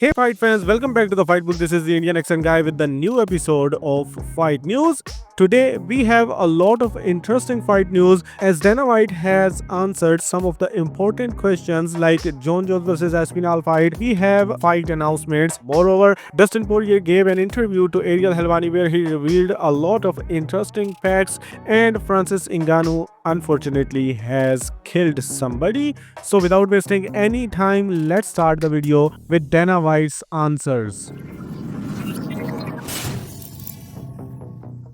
Hey fight fans, welcome back to the Fight Book. This is the Indian accent guy with the new episode of Fight News. Today we have a lot of interesting fight news as Dana White has answered some of the important questions like Jon Jones versus Aspinall fight. We have fight announcements. Moreover, Dustin Poirier gave an interview to Ariel Helwani where he revealed a lot of interesting facts, and Francis Ngannou unfortunately has killed somebody. So without wasting any time, let's start the video with Dana White's answers.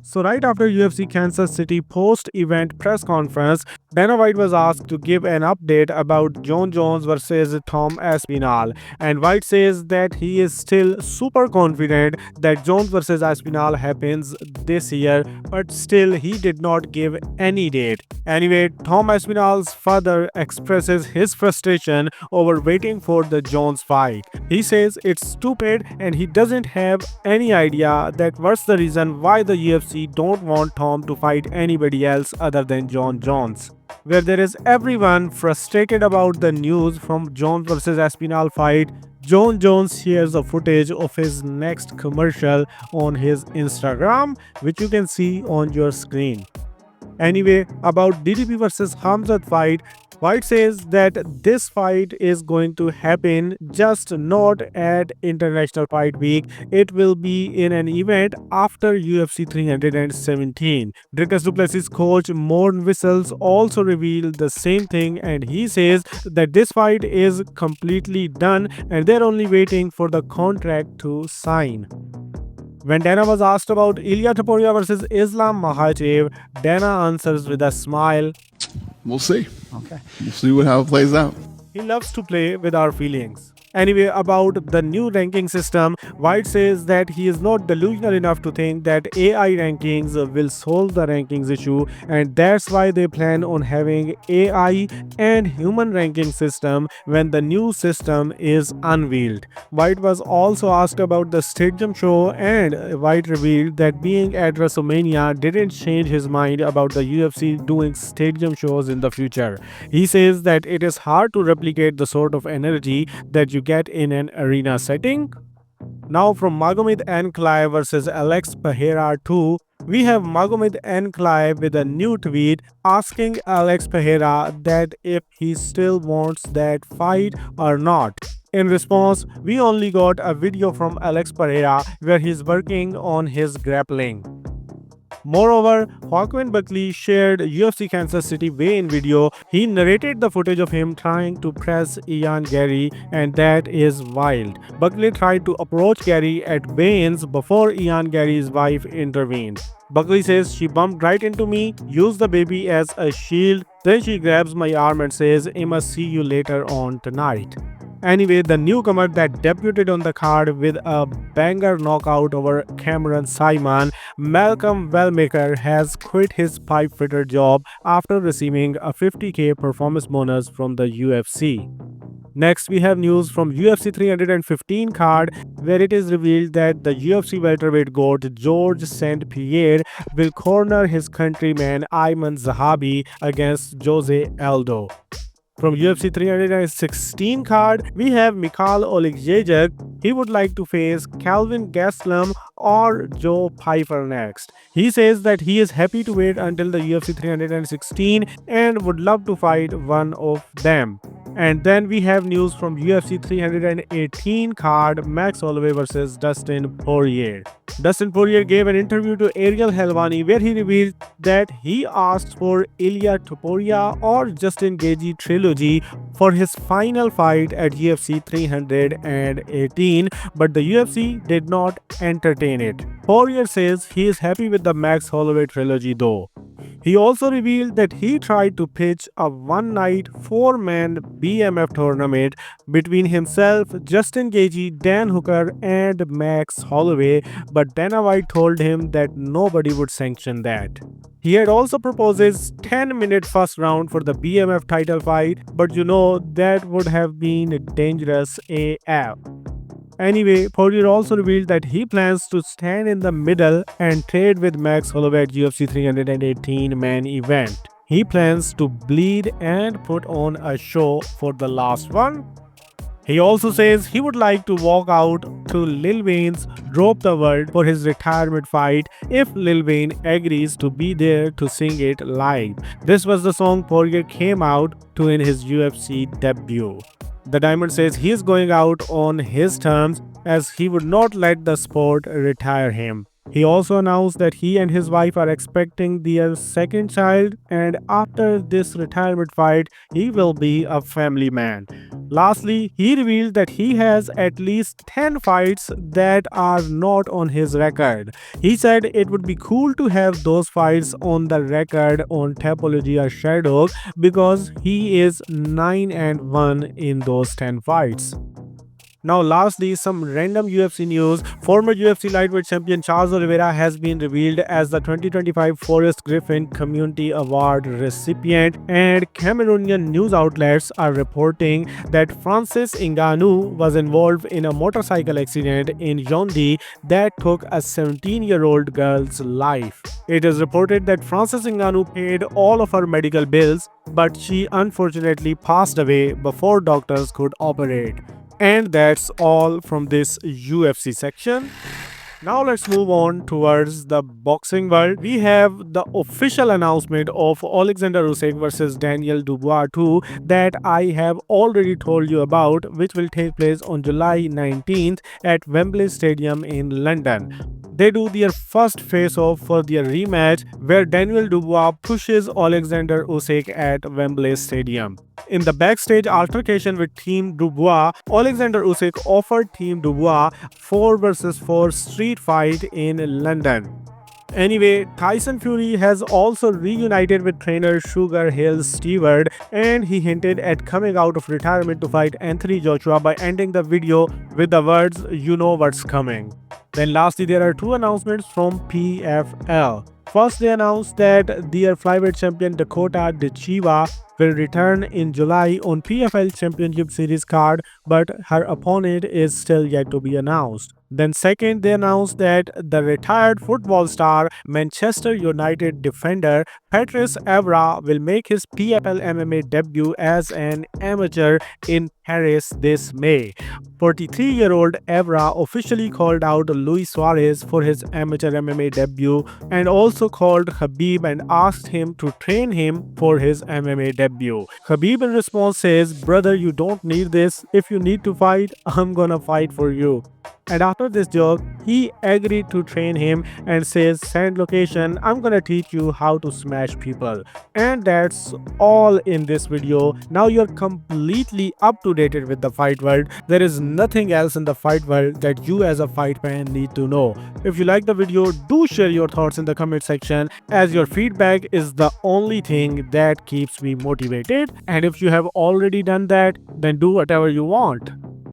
So right after UFC Kansas City post-event press conference, Dana White was asked to give an update about Jon Jones versus Tom Aspinall, and White says that he is still super confident that Jones versus Aspinall happens this year, but still he did not give any date. Anyway, Tom Aspinall's father expresses his frustration over waiting for the Jones fight. He says it's stupid and he doesn't have any idea that what's the reason why the UFC don't want Tom to fight anybody else other than Jon Jones. Where there is everyone frustrated about the news from Jones versus Aspinall fight, Jon Jones shares the footage of his next commercial on his Instagram, which you can see on your screen. Anyway, about DDP versus Khamzat fight, White says that this fight is going to happen just not at International Fight Week. It will be in an event after UFC 317. Dricus du Plessis coach Morn Whistles also revealed the same thing, and he says that this fight is completely done and they're only waiting for the contract to sign. When Dana was asked about Ilia Topuria versus Islam Makhachev, Dana answers with a smile. We'll see. Okay. We'll see how it plays out. He loves to play with our feelings. Anyway, about the new ranking system, White says that he is not delusional enough to think that AI rankings will solve the rankings issue, and that's why they plan on having AI and human ranking system when the new system is unveiled. White was also asked about the stadium show, and White revealed that being at WrestleMania didn't change his mind about the UFC doing stadium shows in the future. He says that it is hard to replicate the sort of energy that you get in an arena setting. Now from Magomed Anklaev versus Alex Pereira 2, we have Magomed Anklaev with a new tweet asking Alex Pereira that if he still wants that fight or not. In response, we only got a video from Alex Pereira where he's working on his grappling. Moreover, Joaquin Buckley shared UFC Kansas City weigh-in video. He narrated the footage of him trying to press Ian Gary, and that is wild. Buckley tried to approach Gary at weigh-ins before Ian Gary's wife intervened. Buckley says she bumped right into me, used the baby as a shield, then she grabs my arm and says, "I must see you later on tonight." Anyway, the newcomer that debuted on the card with a banger knockout over Cameron Simon, Malcolm Wellmaker, has quit his pipefitter job after receiving a $50K performance bonus from the UFC. Next, we have news from UFC 315 card where it is revealed that the UFC welterweight GOAT George St. Pierre will corner his countryman Ayman Zahabi against Jose Aldo. From UFC 316 card, we have Mikhail Oleksandr. He would like to face Calvin Gastelum or Joe Pyfer next. He says that he is happy to wait until the UFC 316 and would love to fight one of them. And then we have news from UFC 318 card, Max Holloway versus Dustin Poirier. Dustin Poirier gave an interview to Ariel Helwani where he revealed that he asked for Ilia Topuria or Justin Gaethje trilogy for his final fight at UFC 318, but the UFC did not entertain it. Poirier says he is happy with the Max Holloway trilogy though. He also revealed that he tried to pitch a one-night, four-man BMF tournament between himself, Justin Gaethje, Dan Hooker, and Max Holloway, but Dana White told him that nobody would sanction that. He had also proposed his 10-minute first round for the BMF title fight, but that would have been dangerous AF. Anyway, Poirier also revealed that he plans to stand in the middle and trade with Max Holloway at UFC 318 main event. He plans to bleed and put on a show for the last one. He also says he would like to walk out to Lil Wayne's Drop the World for his retirement fight if Lil Wayne agrees to be there to sing it live. This was the song Poirier came out to in his UFC debut. The Diamond says he is going out on his terms as he would not let the sport retire him. He also announced that he and his wife are expecting their second child, and after this retirement fight, he will be a family man. Lastly, he revealed that he has at least 10 fights that are not on his record. He said it would be cool to have those fights on the record on Tapology or Shadow because he is 9-1 in those 10 fights. Now lastly, some random UFC news. Former UFC lightweight champion Charles Oliveira has been revealed as the 2025 Forrest Griffin Community Award recipient, and Cameroonian news outlets are reporting that Francis Ngannou was involved in a motorcycle accident in Yaoundé that took a 17-year-old girl's life. It is reported that Francis Ngannou paid all of her medical bills, but she unfortunately passed away before doctors could operate. And that's all from this UFC section. Now let's move on towards the boxing world. We have the official announcement of Oleksandr Usyk versus Daniel Dubois 2 that I have already told you about, which will take place on July 19th at Wembley Stadium in London. They do their first face-off for their rematch where Daniel Dubois pushes Oleksandr Usyk at Wembley Stadium. In the backstage altercation with Team Dubois, Oleksandr Usyk offered Team Dubois 4 vs 4 street fight in London. Anyway, Tyson Fury has also reunited with trainer Sugar Hill Stewart, and he hinted at coming out of retirement to fight Anthony Joshua by ending the video with the words, "You know what's coming." Then lastly, there are two announcements from PFL. First, they announced that their flyweight champion Dakota Dechiva will return in July on PFL Championship Series card, but her opponent is still yet to be announced. Then second, they announced that the retired football star Manchester United defender Patrice Evra will make his PFL MMA debut as an amateur in Paris this May. 43-year-old Evra officially called out Luis Suarez for his amateur MMA debut and also called Khabib and asked him to train him for his MMA debut. Khabib in response says, "Brother, you don't need this. If you need to fight, I'm gonna fight for you." And after this joke, he agreed to train him and says, "Send location, I'm gonna teach you how to smash people." And that's all in this video. Now you're completely up to date with the fight world. There is nothing else in the fight world that you as a fight fan need to know. If you like the video, do share your thoughts in the comment section, as your feedback is the only thing that keeps me motivated. And if you have already done that, then do whatever you want.